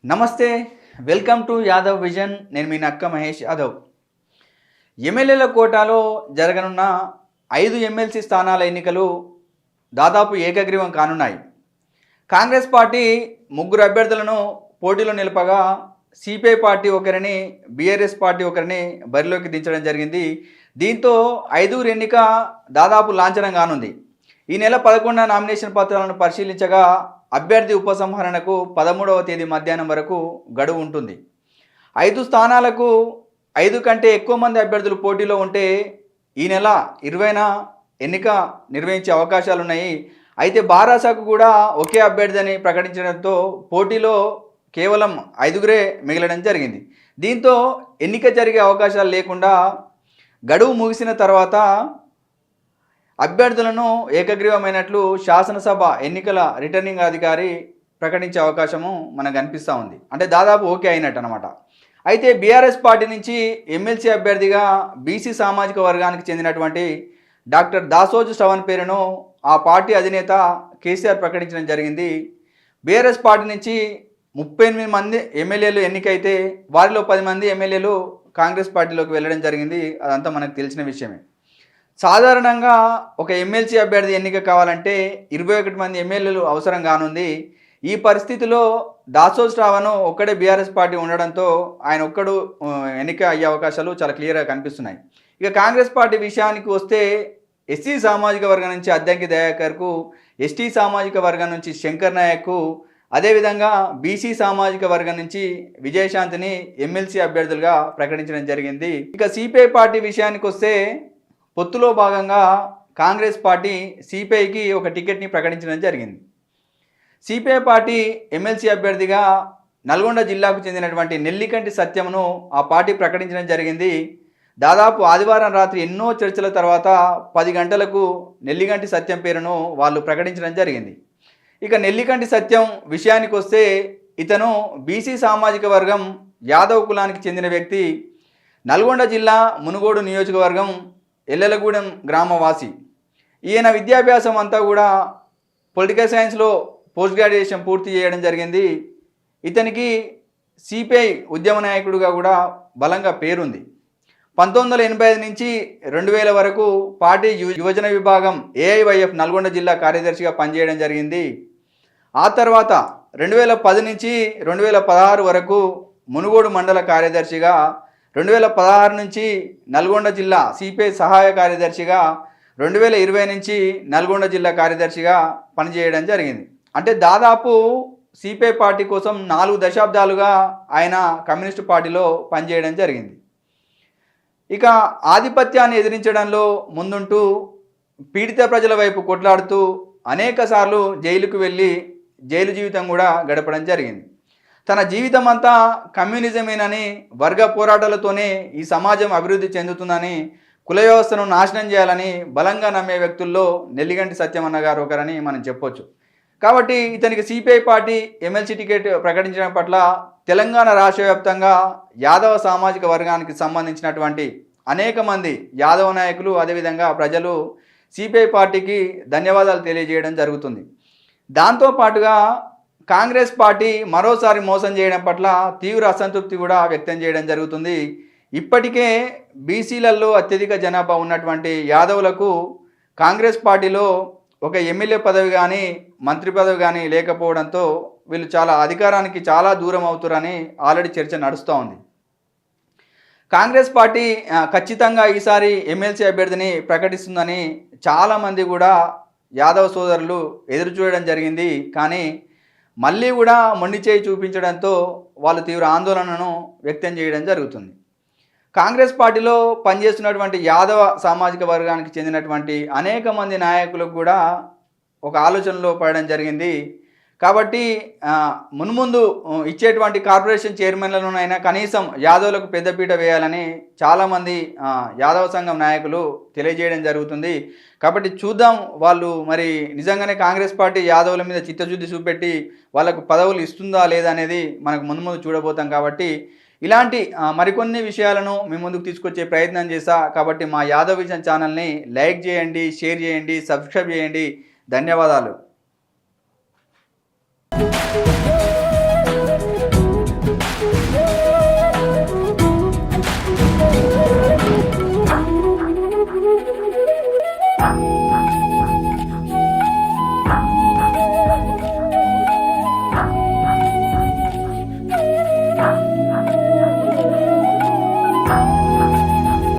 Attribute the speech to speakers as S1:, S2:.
S1: నమస్తే, welcome to Yadav vision. నేను మీ నక్క మహేష్ యాదవ్. ఎమ్మెల్యేల కోటాలో జరగనున్న 5 ఎమ్మెల్సీ స్థానాల ఎన్నికలు దాదాపు ఏకగ్రీవం కానున్నాయి. కాంగ్రెస్ పార్టీ 3 అభ్యర్థులను పోటీలో నిలపగా సిపిఐ పార్టీ ఒకరిని, బీఆర్ఎస్ పార్టీ ఒకరిని బరిలోకి దించడం జరిగింది. దీంతో 5 ఎన్నిక దాదాపు లాంఛనం కానుంది. ఈ నెల 11న నామినేషన్ పత్రాలను పరిశీలించగా అభ్యర్థి ఉపసంహరణకు 13వ తేదీ మధ్యాహ్నం వరకు గడువు ఉంటుంది. 5 స్థానాలకు 5 కంటే ఎక్కువ మంది అభ్యర్థులు పోటీలో ఉంటే ఈ నెల 20న ఎన్నిక నిర్వహించే అవకాశాలు ఉన్నాయి. అయితే బారాసాకు కూడా ఒకే అభ్యర్థి అని ప్రకటించడంతో పోటీలో కేవలం 5గురే మిగలడం జరిగింది. దీంతో ఎన్నిక జరిగే అవకాశాలు లేకుండా గడువు ముగిసిన తర్వాత అభ్యర్థులను ఏకగ్రీవమైనట్లు శాసనసభ ఎన్నికల రిటర్నింగ్ అధికారి ప్రకటించే అవకాశము మనకు కనిపిస్తూ ఉంది. అంటే దాదాపు ఓకే అయినట్టు అనమాట. అయితే బీఆర్ఎస్ పార్టీ నుంచి ఎమ్మెల్సీ అభ్యర్థిగా బీసీ సామాజిక వర్గానికి చెందినటువంటి డాక్టర్ దాసోజు శ్రవణ్ పేరును ఆ పార్టీ అధినేత కేసీఆర్ ప్రకటించడం జరిగింది. బీఆర్ఎస్ పార్టీ నుంచి 38 మంది ఎమ్మెల్యేలు ఎన్నికైతే వారిలో 10 మంది ఎమ్మెల్యేలు కాంగ్రెస్ పార్టీలోకి వెళ్ళడం జరిగింది. అదంతా మనకు తెలిసిన విషయమే. సాధారణంగా ఒక ఎమ్మెల్సీ అభ్యర్థి ఎన్నిక కావాలంటే 21 మంది ఎమ్మెల్యేలు అవసరం కానుంది. ఈ పరిస్థితిలో దాసోజు శ్రావణ్ ఒక్కడే బీఆర్ఎస్ పార్టీ ఉండడంతో ఆయన ఒక్కడు ఎన్నిక అయ్యే అవకాశాలు చాలా క్లియర్గా కనిపిస్తున్నాయి. ఇక కాంగ్రెస్ పార్టీ విషయానికి వస్తే ఎస్సీ సామాజిక వర్గం నుంచి అద్దంకి దయాకర్కు, ఎస్టీ సామాజిక వర్గం నుంచి శంకర్ నాయక్కు, అదేవిధంగా బీసీ సామాజిక వర్గం నుంచి విజయశాంతిని ఎమ్మెల్సీ అభ్యర్థులుగా ప్రకటించడం జరిగింది. ఇక సిపిఐ పార్టీ విషయానికి వస్తే పొత్తులో భాగంగా కాంగ్రెస్ పార్టీ సిపిఐకి ఒక టికెట్ని ప్రకటించడం జరిగింది. సిపిఐ పార్టీ ఎమ్మెల్సీ అభ్యర్థిగా నల్గొండ జిల్లాకు చెందినటువంటి నెల్లికంటి సత్యంను ఆ పార్టీ ప్రకటించడం జరిగింది. దాదాపు ఆదివారం రాత్రి ఎన్నో చర్చల తర్వాత 10 గంటలకు నెల్లికంటి సత్యం పేరును వాళ్ళు ప్రకటించడం జరిగింది. ఇక నెల్లికంటి సత్యం విషయానికి వస్తే ఇతను బీసీ సామాజిక వర్గం యాదవ్ కులానికి చెందిన వ్యక్తి. నల్గొండ జిల్లా మునుగోడు నియోజకవర్గం ఎల్లెలగూడెం గ్రామవాసి. ఈయన విద్యాభ్యాసం అంతా కూడా పొలిటికల్ సైన్స్లో పోస్ట్ గ్రాడ్యుయేషన్ పూర్తి చేయడం జరిగింది. ఇతనికి సిపిఐ ఉద్యమ నాయకుడిగా కూడా బలంగా పేరుంది. 1985 నుంచి 2000 వరకు పార్టీ యువజన విభాగం ఏఐవైఎఫ్ నల్గొండ జిల్లా కార్యదర్శిగా పనిచేయడం జరిగింది. ఆ తర్వాత 2010 నుంచి 2016 వరకు మునుగోడు మండల కార్యదర్శిగా, 2016 నుంచి నల్గొండ జిల్లా సిపిఐ సహాయ కార్యదర్శిగా, 2020 నుంచి నల్గొండ జిల్లా కార్యదర్శిగా పనిచేయడం జరిగింది. అంటే దాదాపు సిపిఐ పార్టీ కోసం 4 దశాబ్దాలుగా ఆయన కమ్యూనిస్టు పార్టీలో పనిచేయడం జరిగింది. ఇక ఆధిపత్యాన్ని ఎదిరించడంలో ముందుంటూ పీడిత ప్రజల వైపు కొట్లాడుతూ అనేకసార్లు జైలుకు వెళ్ళి జైలు జీవితం కూడా గడపడం జరిగింది. తన జీవితం అంతా కమ్యూనిజమేనని, వర్గ పోరాటాలతోనే ఈ సమాజం అభివృద్ధి చెందుతుందని, కుల వ్యవస్థను నాశనం చేయాలని బలంగా నమ్మే వ్యక్తుల్లో నెల్లికంటి సత్యమన్న గారు ఒకరని మనం చెప్పొచ్చు. కాబట్టి ఇతనికి సిపిఐ పార్టీ ఎమ్మెల్సీ టికెట్ ప్రకటించడం పట్ల తెలంగాణ రాష్ట్ర వ్యాప్తంగా యాదవ సామాజిక వర్గానికి సంబంధించినటువంటి అనేక మంది యాదవ నాయకులు, అదేవిధంగా ప్రజలు సిపిఐ పార్టీకి ధన్యవాదాలు తెలియజేయడం జరుగుతుంది. దాంతోపాటుగా కాంగ్రెస్ పార్టీ మరోసారి మోసం చేయడం పట్ల తీవ్ర అసంతృప్తి కూడా వ్యక్తం చేయడం జరుగుతుంది. ఇప్పటికే బీసీలలో అత్యధిక జనాభా ఉన్నటువంటి యాదవులకు కాంగ్రెస్ పార్టీలో ఒక ఎమ్మెల్యే పదవి కానీ, మంత్రి పదవి కానీ లేకపోవడంతో వీళ్ళు అధికారానికి చాలా దూరం అవుతారని ఆల్రెడీ చర్చ నడుస్తూ ఉంది. కాంగ్రెస్ పార్టీ ఖచ్చితంగా ఈసారి ఎమ్మెల్సీ అభ్యర్థిని ప్రకటిస్తుందని చాలామంది కూడా యాదవ సోదరులు ఎదురు చూడడం జరిగింది. కానీ మళ్ళీ కూడా మొండి చేయి చూపించడంతో వాళ్ళు తీవ్ర ఆందోళనను వ్యక్తం చేయడం జరుగుతుంది. కాంగ్రెస్ పార్టీలో పనిచేస్తున్నటువంటి యాదవ సామాజిక వర్గానికి చెందినటువంటి అనేక మంది నాయకులకు కూడా ఒక ఆలోచనలో పడడం జరిగింది. కాబట్టి మున్ముందు ఇచ్చేటువంటి కార్పొరేషన్ చైర్మన్లలోనైనా కనీసం యాదవులకు పెద్దపీట వేయాలని చాలామంది యాదవ సంఘం నాయకులు తెలియజేయడం జరుగుతుంది. కాబట్టి చూద్దాం, వాళ్ళు మరి నిజంగానే కాంగ్రెస్ పార్టీ యాదవుల మీద చిత్తశుద్ధి చూపెట్టి వాళ్ళకు పదవులు ఇస్తుందా లేదా అనేది మనకు ముందు చూడబోతాం. కాబట్టి ఇలాంటి మరికొన్ని విషయాలను మీ ముందుకు తీసుకొచ్చే ప్రయత్నం చేశా. కాబట్టి మా యాదవ్ విజన్ ఛానల్ని లైక్ చేయండి, షేర్ చేయండి, సబ్స్క్రైబ్ చేయండి. ధన్యవాదాలు.